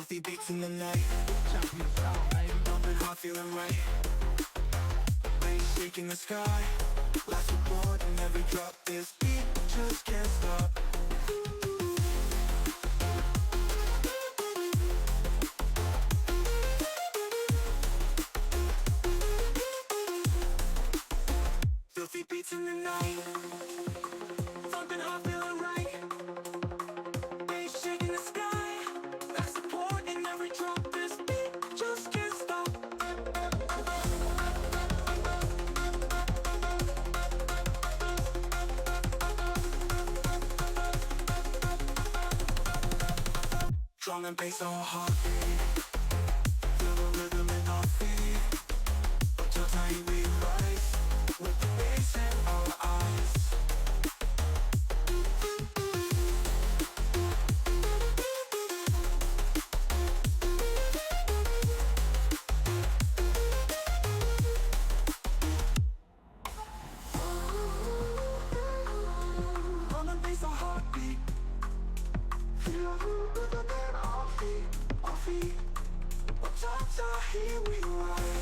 Filthy beats in the night, Champion sound, baby. bumping hard, feeling right. Bass shaking the sky, lights report and every drop. This beat just can't stop. Filthy beats in the night, thumping hard, feeling right. Bass shaking the sky, lights support in every drop. This beat just can't stop. Drum and bass on heartbeat, feel the rhythm in our feet. Otautahi we rise, with the bass in our eyes. Drum and bass on heartbeat, feel the rhythm in our feet. Otautahi we rise.